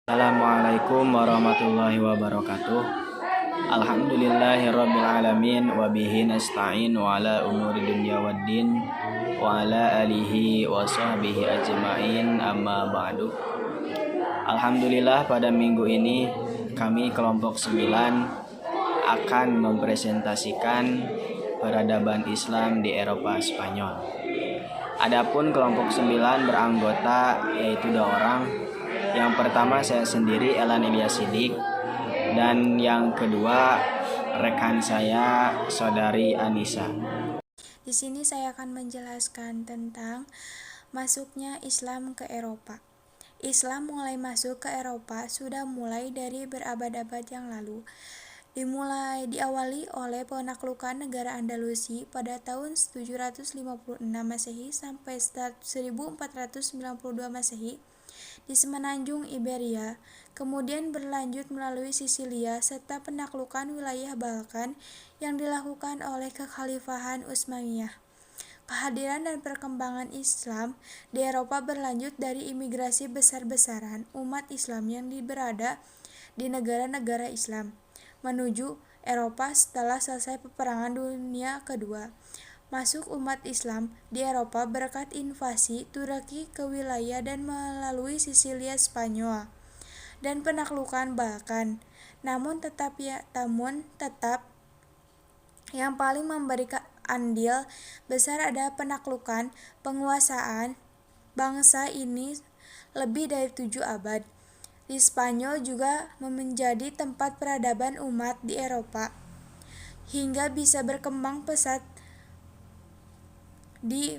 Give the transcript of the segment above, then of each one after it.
Assalamualaikum warahmatullahi wabarakatuh. Alhamdulillahirrabbilalamin. Wabihi nasta'in wa ala umuri dunya waddin wa ala alihi wa sahbihi ajma'in, amma ba'du. Alhamdulillah, pada minggu ini kami kelompok 9 akan mempresentasikan peradaban Islam di Eropa Spanyol. Adapun kelompok 9 beranggota yaitu 2 orang. Yang pertama saya sendiri, Elan Ilyas Sidik, dan yang kedua rekan saya, Saudari Anissa. Di sini saya akan menjelaskan tentang masuknya Islam ke Eropa. Islam mulai masuk ke Eropa sudah mulai dari berabad-abad yang lalu. Diawali oleh penaklukan negara Andalusi pada tahun 756 Masehi sampai 1492 Masehi di semenanjung Iberia, kemudian berlanjut melalui Sisilia serta penaklukan wilayah Balkan yang dilakukan oleh Kekhalifahan Utsmaniyah. Kehadiran dan perkembangan Islam di Eropa berlanjut dari imigrasi besar-besaran umat Islam yang berada di negara-negara Islam menuju Eropa setelah selesai Peperangan Dunia Kedua. Masuk umat Islam di Eropa berkat invasi Turki ke wilayah dan melalui Sisilia Spanyol dan penaklukan Balkan. Namun tetap yang paling memberi andil besar ada penaklukan penguasaan bangsa ini lebih dari 7 abad. Di Spanyol juga menjadi tempat peradaban umat di Eropa hingga bisa berkembang pesat di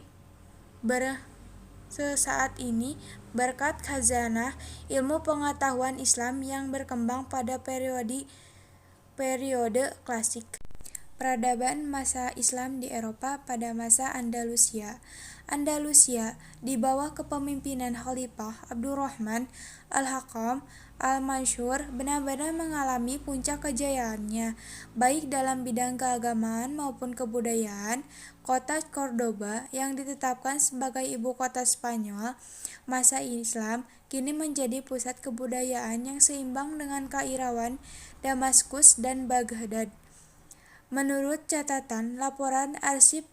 sesaat ini berkat khazanah ilmu pengetahuan Islam yang berkembang pada periode klasik. Peradaban masa Islam di Eropa pada masa Andalusia. Andalusia di bawah kepemimpinan Khalifah Abdurrahman Al-Hakam Al-Mansur benar-benar mengalami puncak kejayaannya, baik dalam bidang keagamaan maupun kebudayaan. Kota Cordoba yang ditetapkan sebagai ibu kota Spanyol masa Islam kini menjadi pusat kebudayaan yang seimbang dengan keirawan Damaskus dan Baghdad. Menurut catatan laporan arsip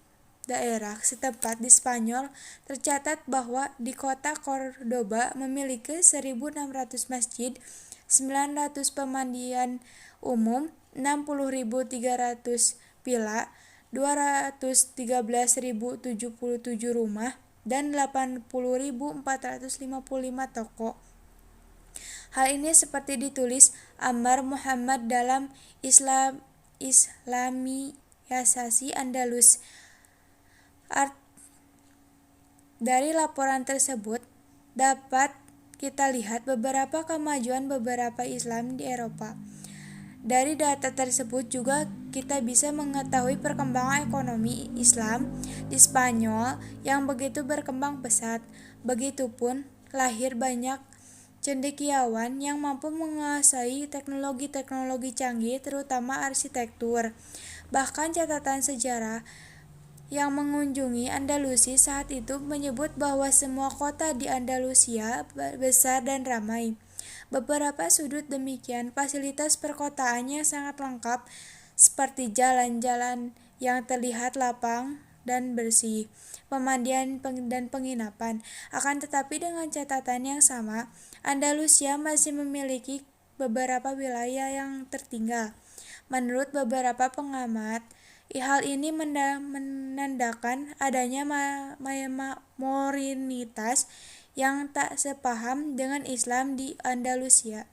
daerah setempat di Spanyol, tercatat bahwa di kota Cordoba memiliki 1.600 masjid, 900 pemandian umum, 60.300 villa, 213.077 rumah, dan 80.455 toko. Hal ini seperti ditulis Ammar Muhammad dalam Islamisasi Andalus. Dari laporan tersebut dapat kita lihat beberapa kemajuan beberapa Islam di Eropa. Dari data tersebut juga kita bisa mengetahui perkembangan ekonomi Islam di Spanyol yang begitu berkembang pesat. Begitupun lahir banyak cendekiawan yang mampu menguasai teknologi-teknologi canggih terutama arsitektur. Bahkan catatan sejarah yang mengunjungi Andalusi saat itu menyebut bahwa semua kota di Andalusia besar dan ramai. Beberapa sudut demikian, fasilitas perkotaannya sangat lengkap seperti jalan-jalan yang terlihat lapang dan bersih, pemandian dan penginapan. Akan tetapi dengan catatan yang sama, Andalusia masih memiliki beberapa wilayah yang tertinggal. Menurut beberapa pengamat, hal ini menandakan adanya minoritas yang tak sepaham dengan Islam di Andalusia.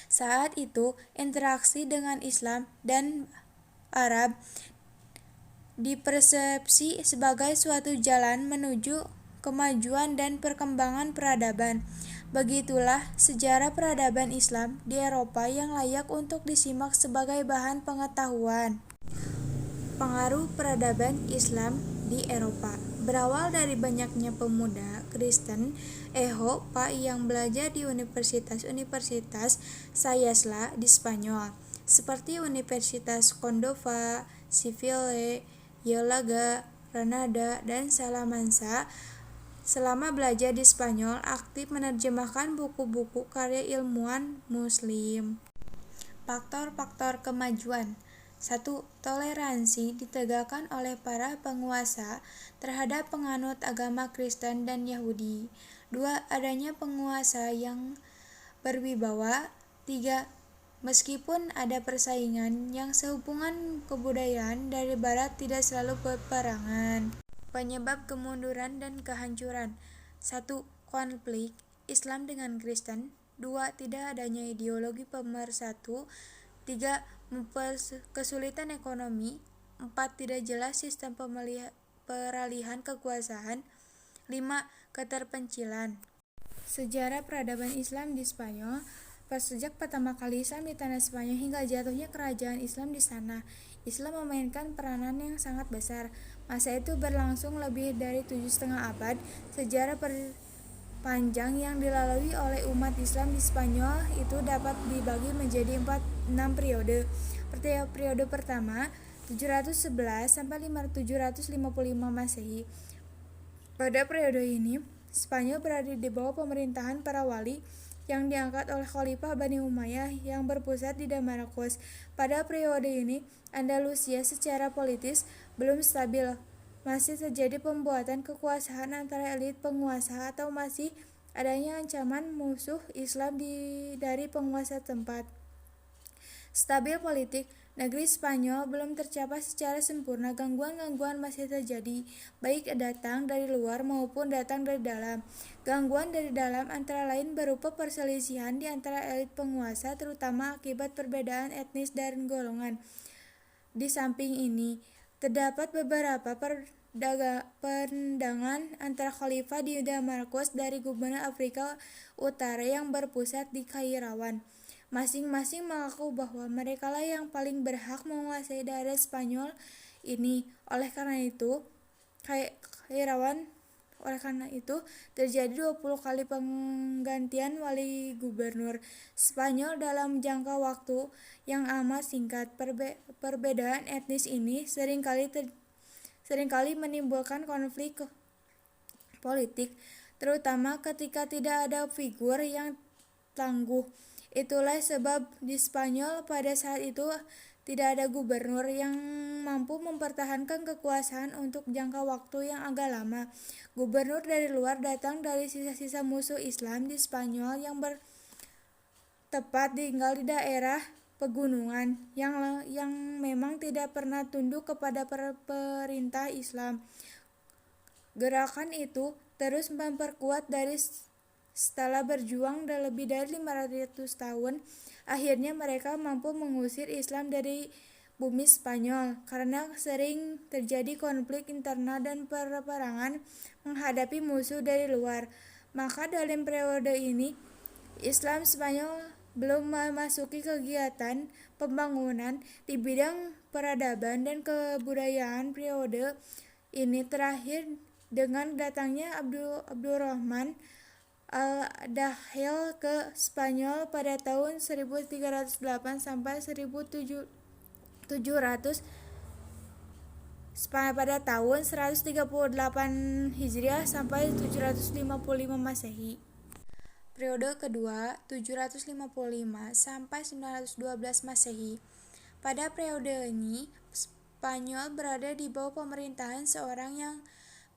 Saat itu, interaksi dengan Islam dan Arab dipersepsi sebagai suatu jalan menuju kemajuan dan perkembangan peradaban. Begitulah sejarah peradaban Islam di Eropa yang layak untuk disimak sebagai bahan pengetahuan. Pengaruh peradaban Islam di Eropa berawal dari banyaknya pemuda Kristen Eropa yang belajar di universitas-universitas Sayasla di Spanyol, seperti Universitas Córdoba, Sevilla, Málaga, Granada, dan Salamanca. Selama belajar di Spanyol, aktif menerjemahkan buku-buku karya ilmuwan Muslim. Faktor-faktor kemajuan. 1. Toleransi ditegakkan oleh para penguasa terhadap penganut agama Kristen dan Yahudi. 2. Adanya penguasa yang berwibawa. 3. Meskipun ada persaingan yang sehubungan kebudayaan dari barat tidak selalu berperangan. Penyebab kemunduran dan kehancuran. 1. Konflik Islam dengan Kristen. 2. Tidak adanya ideologi pemersatu. 3. Kesulitan ekonomi. 4. Tidak jelas sistem peralihan kekuasaan. 5. Keterpencilan. Sejarah peradaban Islam di Spanyol. Sejak pertama kali Islam di tanah Spanyol hingga jatuhnya kerajaan Islam di sana, Islam memainkan peranan yang sangat besar. Masa itu berlangsung lebih dari 7,5 abad. Sejarah panjang yang dilalui oleh umat Islam di Spanyol itu dapat dibagi menjadi 6 periode. Periode pertama 711 sampai 755 Masehi. Pada periode ini, Spanyol berada di bawah pemerintahan para wali yang diangkat oleh Khalifah Bani Umayyah yang berpusat di Damaskus. Pada periode ini, Andalusia secara politis belum stabil. Masih terjadi pembuatan kekuasaan antara elit penguasa atau masih adanya ancaman musuh Islam dari penguasa tempat. Stabil politik, negeri Spanyol belum tercapai secara sempurna. Gangguan-gangguan masih terjadi, baik datang dari luar maupun datang dari dalam. Gangguan dari dalam antara lain berupa perselisihan di antara elit penguasa, terutama akibat perbedaan etnis dan golongan. Di samping ini, terdapat beberapa pandangan antara khalifah di Damaskus dari gubernur Afrika Utara yang berpusat di Kairawan. Masing-masing mengaku bahwa merekalah yang paling berhak menguasai daerah Spanyol ini. Oleh karena itu, terjadi 20 kali penggantian wali gubernur Spanyol dalam jangka waktu yang amat singkat. Perbedaan etnis ini seringkali menimbulkan konflik politik, terutama ketika tidak ada figur yang tangguh. Itulah sebab di Spanyol pada saat itu tidak ada gubernur yang mampu mempertahankan kekuasaan untuk jangka waktu yang agak lama. Gubernur dari luar datang dari sisa-sisa musuh Islam di Spanyol yang bertempat tinggal di daerah pegunungan yang memang tidak pernah tunduk kepada perintah Islam. Gerakan itu terus memperkuat setelah berjuang lebih dari 500 tahun, akhirnya mereka mampu mengusir Islam dari bumi Spanyol. Karena sering terjadi konflik internal dan peperangan menghadapi musuh dari luar, maka dalam periode ini Islam Spanyol belum memasuki kegiatan pembangunan di bidang peradaban dan kebudayaan. Periode ini terakhir dengan datangnya Abdurrahman Al-Dakhil ke Spanyol pada tahun 1308 sampai 1700 pada tahun 138 Hijriah sampai 755 Masehi. Periode kedua 755 sampai 912 Masehi. Pada periode ini, Spanyol berada di bawah pemerintahan seorang yang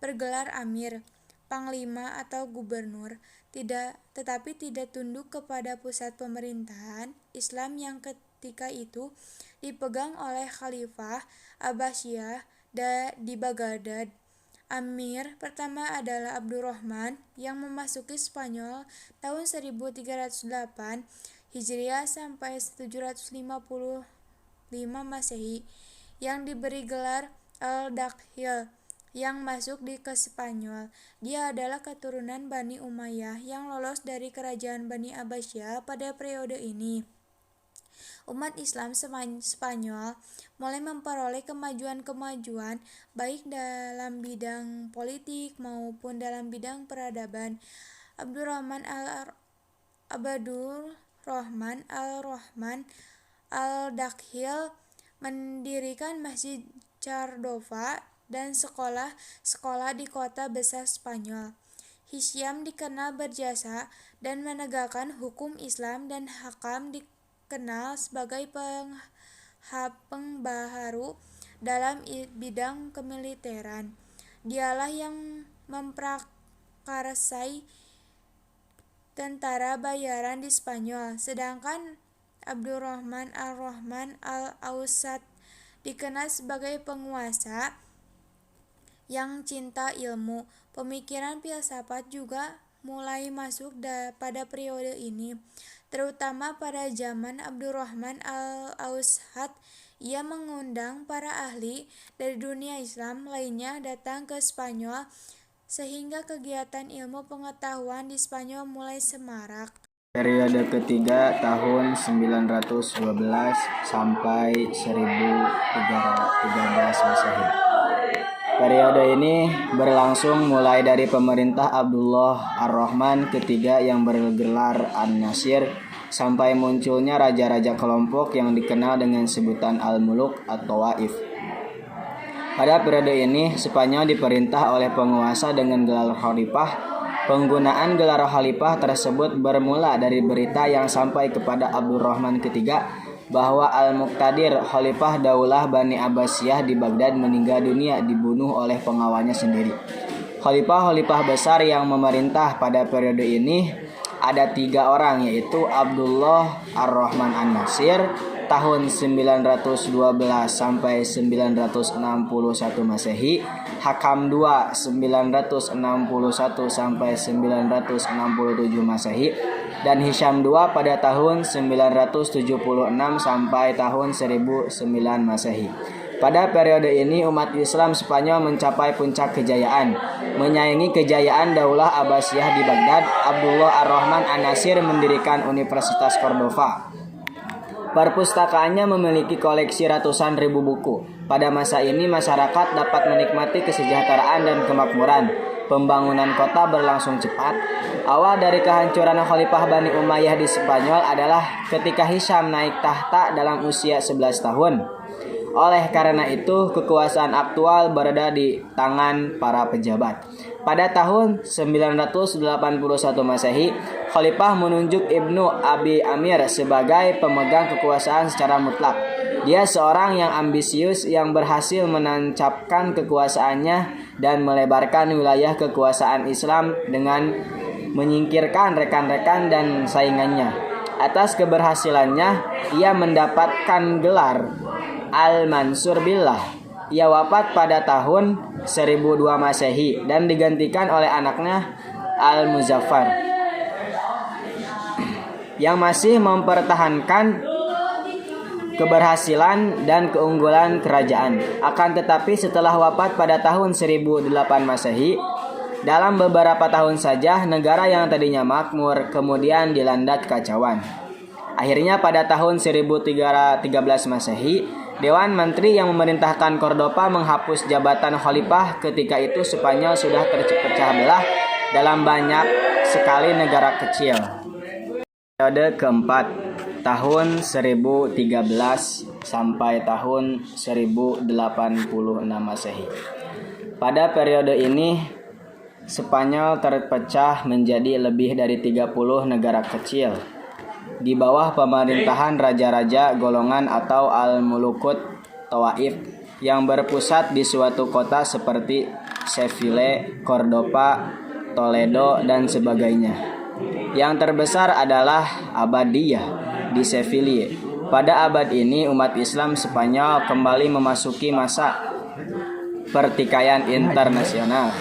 bergelar Amir, Panglima atau Gubernur, tetapi tidak tunduk kepada pusat pemerintahan Islam yang ketika itu dipegang oleh Khalifah Abbasiyah di Baghdad. Amir pertama adalah Abdurrahman yang memasuki Spanyol tahun 1308 Hijriah sampai 755 Masehi, yang diberi gelar Al-Dakhil, yang masuk ke Spanyol. Dia adalah keturunan Bani Umayyah yang lolos dari kerajaan Bani Abbasiyah pada periode ini. Umat Islam Spanyol mulai memperoleh kemajuan-kemajuan baik dalam bidang politik maupun dalam bidang peradaban. Abdurrahman Al-Rahman Al-Dakhil mendirikan Masjid Cardova dan sekolah-sekolah di kota besar Spanyol. Hisyam dikenal berjasa dan menegakkan hukum Islam dan Hakam dikenal sebagai pembaharu dalam bidang kemiliteran. Dialah yang memprakarsai tentara bayaran di Spanyol, sedangkan Abdurrahman Ar-Rahman Al-Ausat dikenal sebagai penguasa yang cinta ilmu. Pemikiran filsafat juga mulai masuk pada periode ini, terutama pada zaman Abdurrahman Al-Ausat. Ia mengundang para ahli dari dunia Islam lainnya datang ke Spanyol, sehingga kegiatan ilmu pengetahuan di Spanyol mulai semarak. Periode ketiga tahun 912 sampai 1313 Masehi. Periode ini berlangsung mulai dari pemerintah Abdullah Ar-Rahman ketiga yang bergelar An-Nasir sampai munculnya raja-raja kelompok yang dikenal dengan sebutan Al-Muluk atau Waif. Pada periode ini, Spanyol diperintah oleh penguasa dengan gelar khalifah. Penggunaan gelar khalifah tersebut bermula dari berita yang sampai kepada Abdurrahman ketiga bahwa Al-Muqtadir, khalifah Daulah Bani Abbasiyah di Baghdad, meninggal dunia dibunuh oleh pengawalnya sendiri. Khalifah-khalifah besar yang memerintah pada periode ini ada 3 orang, yaitu Abdullah Ar-Rahman An-Nasir tahun 912 sampai 961 Masehi, Hakam II 961 sampai 967 Masehi, dan Hisyam II pada tahun 976 sampai tahun 1009 Masehi. Pada periode ini umat Islam Spanyol mencapai puncak kejayaan. Menyaingi kejayaan Daulah Abbasiyah di Baghdad, Abdullah Ar-Rahman An-Nasir mendirikan Universitas Cordova. Perpustakaannya memiliki koleksi ratusan ribu buku. Pada masa ini masyarakat dapat menikmati kesejahteraan dan kemakmuran. Pembangunan kota berlangsung cepat. Awal dari kehancuran Khalifah Bani Umayyah di Spanyol adalah ketika Hisyam naik tahta dalam usia 11 tahun. Oleh karena itu, kekuasaan aktual berada di tangan para pejabat. Pada tahun 981 Masehi, Khalifah menunjuk Ibnu Abi Amir sebagai pemegang kekuasaan secara mutlak. Dia seorang yang ambisius yang berhasil menancapkan kekuasaannya dan melebarkan wilayah kekuasaan Islam dengan menyingkirkan rekan-rekan dan saingannya. Atas keberhasilannya, ia mendapatkan gelar Al-Mansur Billah. Ia wafat pada tahun 1002 Masehi dan digantikan oleh anaknya Al-Muzaffar yang masih mempertahankan keberhasilan dan keunggulan kerajaan. Akan tetapi setelah wafat pada tahun 1008 Masehi, dalam beberapa tahun saja negara yang tadinya makmur kemudian dilanda kekacauan. Akhirnya pada tahun 1313 Masehi, Dewan Menteri yang memerintahkan Cordova menghapus jabatan khalifah. Ketika itu Spanyol sudah terpecah belah dalam banyak sekali negara kecil. Periode keempat, tahun 1013 sampai tahun 1086 Masehi. Pada periode ini, Spanyol terpecah menjadi lebih dari 30 negara kecil di bawah pemerintahan raja-raja golongan atau al-mulukut tawaif yang berpusat di suatu kota seperti Seville, Cordova, Toledo, dan sebagainya. Yang terbesar adalah Abadiyah di Seville. Pada abad ini umat Islam Spanyol kembali memasuki masa pertikaian internasional.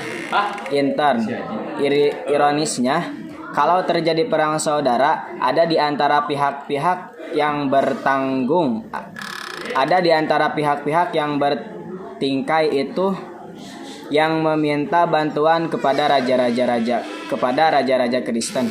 Ironisnya, kalau terjadi perang saudara, ada di antara pihak-pihak yang bertingkai itu yang meminta bantuan kepada raja-raja Kristen.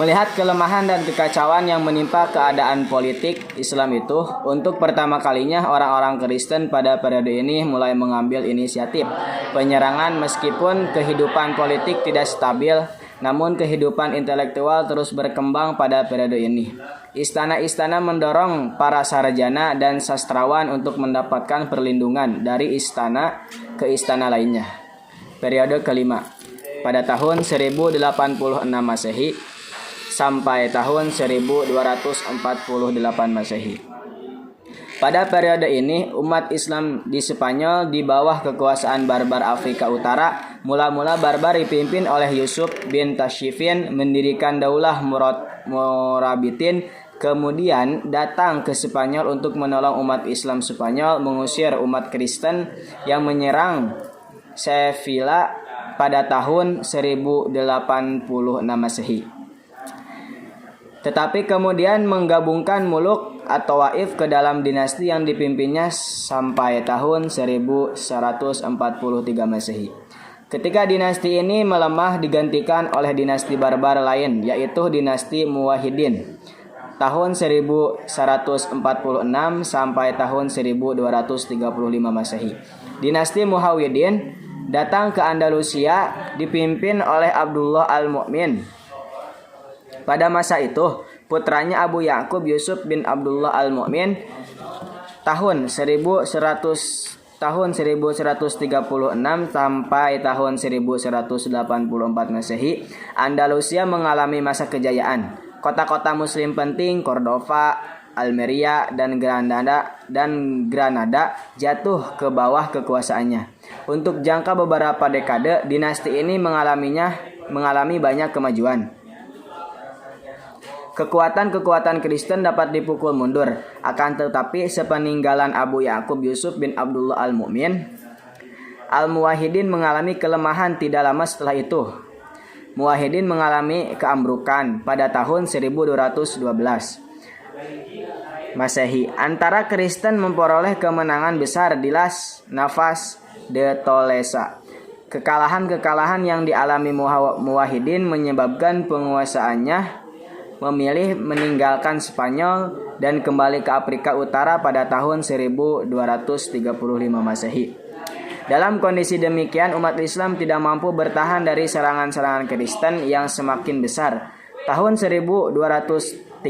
Melihat kelemahan dan kekacauan yang menimpa keadaan politik Islam itu, untuk pertama kalinya orang-orang Kristen pada periode ini mulai mengambil inisiatif penyerangan. Meskipun kehidupan politik tidak stabil, namun kehidupan intelektual terus berkembang pada periode ini. Istana-istana mendorong para sarjana dan sastrawan untuk mendapatkan perlindungan dari istana ke istana lainnya. Periode kelima, pada tahun 1086 Masehi sampai tahun 1248 Masehi. Pada periode ini, umat Islam di Spanyol di bawah kekuasaan barbar Afrika Utara. Mula-mula barbar dipimpin oleh Yusuf bin Tashfin mendirikan Daulah Morabitin, kemudian datang ke Spanyol untuk menolong umat Islam Spanyol mengusir umat Kristen yang menyerang Sevilla pada tahun 1086 Masehi. Tetapi kemudian menggabungkan muluk atau waif ke dalam dinasti yang dipimpinnya sampai tahun 1143 Masehi. Ketika dinasti ini melemah digantikan oleh dinasti barbar lain, yaitu dinasti Muwahhidin tahun 1146 sampai tahun 1235 Masehi. Dinasti Muwahhidin datang ke Andalusia dipimpin oleh Abdullah Al-Mu'min. Pada masa itu, putranya Abu Ya'qub Yusuf bin Abdullah Al-Mu'min tahun 1136 sampai tahun 1184 Masehi, Andalusia mengalami masa kejayaan. Kota-kota muslim penting Cordova, Almeria dan Granada jatuh ke bawah kekuasaannya. Untuk jangka beberapa dekade, dinasti ini mengalami banyak kemajuan. Kekuatan-kekuatan Kristen dapat dipukul mundur. Akan tetapi sepeninggalan Abu Ya'qub Yusuf bin Abdullah Al-Mu'min, Al-Muwahhidin mengalami kelemahan tidak lama setelah itu. Muwahhidin mengalami keambrukan pada tahun 1212 Masehi. Antara Kristen memperoleh kemenangan besar di Las Navas de Tolosa. Kekalahan-kekalahan yang dialami Muwahhidin menyebabkan penguasaannya memilih meninggalkan Spanyol dan kembali ke Afrika Utara pada tahun 1235 Masehi. Dalam kondisi demikian, umat Islam tidak mampu bertahan dari serangan-serangan Kristen yang semakin besar. Tahun 1238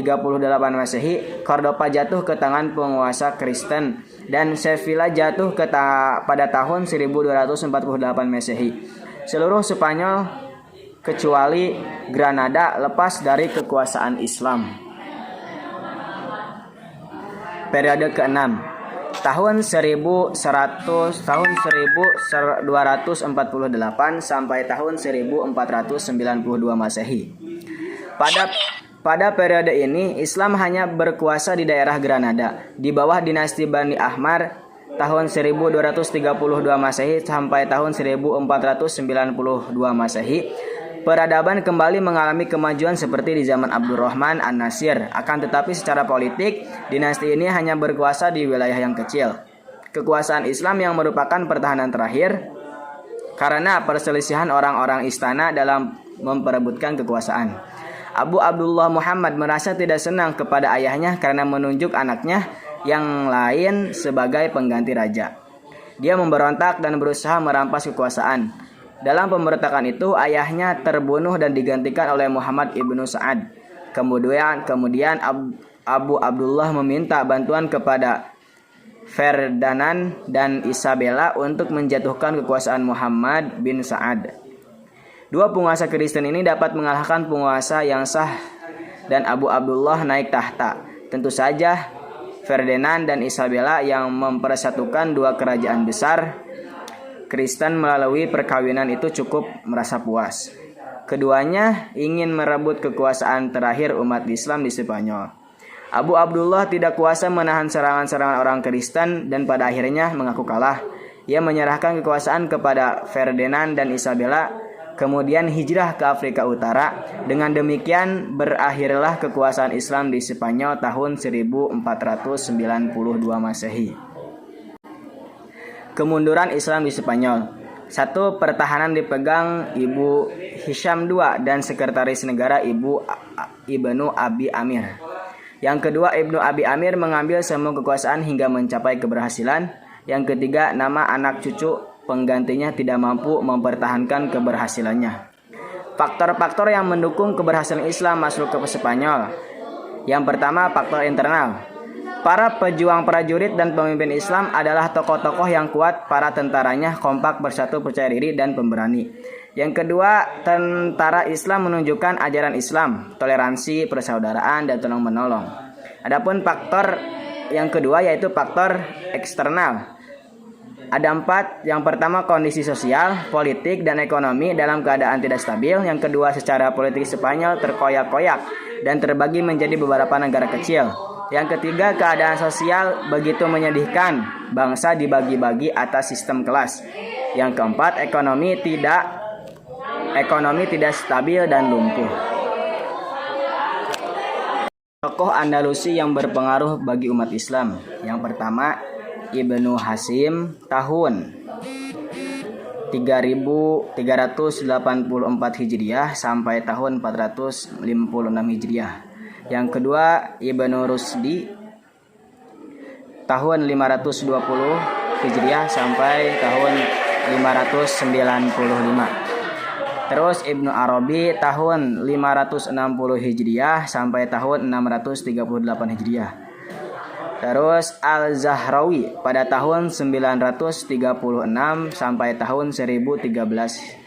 Masehi, Cordova jatuh ke tangan penguasa Kristen dan Sevilla jatuh pada tahun 1248 Masehi. Seluruh Spanyol kecuali Granada lepas dari kekuasaan Islam. Periode ke-6, tahun 1248 sampai tahun 1492 Masehi. Pada periode ini, Islam hanya berkuasa di daerah Granada di bawah dinasti Bani Ahmar tahun 1232 Masehi sampai tahun 1492 Masehi. Peradaban kembali mengalami kemajuan seperti di zaman Abdurrahman An-Nasir. Akan tetapi secara politik, dinasti ini hanya berkuasa di wilayah yang kecil. Kekuasaan Islam yang merupakan pertahanan terakhir karena perselisihan orang-orang istana dalam memperebutkan kekuasaan. Abu Abdullah Muhammad merasa tidak senang kepada ayahnya karena menunjuk anaknya yang lain sebagai pengganti raja. Dia memberontak dan berusaha merampas kekuasaan. Dalam pemberontakan itu, ayahnya terbunuh dan digantikan oleh Muhammad ibnu Sa'ad. Kemudian Abu Abdullah meminta bantuan kepada Ferdinand dan Isabella untuk menjatuhkan kekuasaan Muhammad bin Sa'ad. Dua penguasa Kristen ini dapat mengalahkan penguasa yang sah dan Abu Abdullah naik tahta. Tentu saja Ferdinand dan Isabella yang mempersatukan dua kerajaan besar Kristen melalui perkawinan itu cukup merasa puas. Keduanya ingin merebut kekuasaan terakhir umat Islam di Spanyol. Abu Abdullah tidak kuasa menahan serangan-serangan orang Kristen dan pada akhirnya mengaku kalah. Ia menyerahkan kekuasaan kepada Ferdinand dan Isabella, kemudian hijrah ke Afrika Utara. Dengan demikian berakhirlah kekuasaan Islam di Spanyol tahun 1492 Masehi. Kemunduran Islam di Spanyol. 1. Pertahanan dipegang Ibu Hisham II dan Sekretaris Negara Ibnu Abi Amir. Yang kedua, Ibnu Abi Amir mengambil semua kekuasaan hingga mencapai keberhasilan. Yang ketiga, nama anak cucu penggantinya tidak mampu mempertahankan keberhasilannya. Faktor-faktor yang mendukung keberhasilan Islam masuk ke Spanyol. Yang pertama, faktor internal. Para pejuang prajurit dan pemimpin Islam adalah tokoh-tokoh yang kuat, para tentaranya kompak, bersatu, percaya diri, dan pemberani. Yang kedua, tentara Islam menunjukkan ajaran Islam, toleransi, persaudaraan, dan tolong-menolong. Adapun faktor yang kedua yaitu faktor eksternal. Ada 4. Yang pertama, kondisi sosial, politik, dan ekonomi dalam keadaan tidak stabil. Yang kedua, secara politik Spanyol terkoyak-koyak dan terbagi menjadi beberapa negara kecil. Yang ketiga, keadaan sosial begitu menyedihkan, bangsa dibagi-bagi atas sistem kelas. Yang keempat, ekonomi tidak stabil dan lumpuh. Tokoh Andalusi yang berpengaruh bagi umat Islam. Yang pertama, Ibnu Hasim tahun 3384 Hijriah sampai tahun 456 Hijriah. Yang kedua, Ibnu Rusdi tahun 520 Hijriah sampai tahun 595. Terus Ibnu Arabi tahun 560 Hijriah sampai tahun 638 Hijriah. Terus Al-Zahrawi pada tahun 936 sampai tahun 1013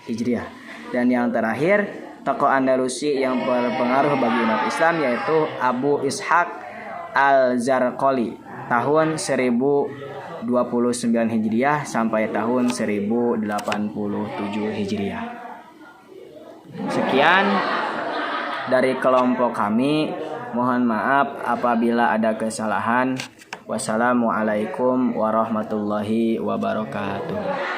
Hijriah. Dan yang terakhir, tokoh Andalusi yang berpengaruh bagi umat Islam yaitu Abu Ishaq Al-Zarqali tahun 1029 Hijriah sampai tahun 1087 Hijriah. Sekian dari kelompok kami. Mohon maaf apabila ada kesalahan. Wassalamualaikum warahmatullahi wabarakatuh.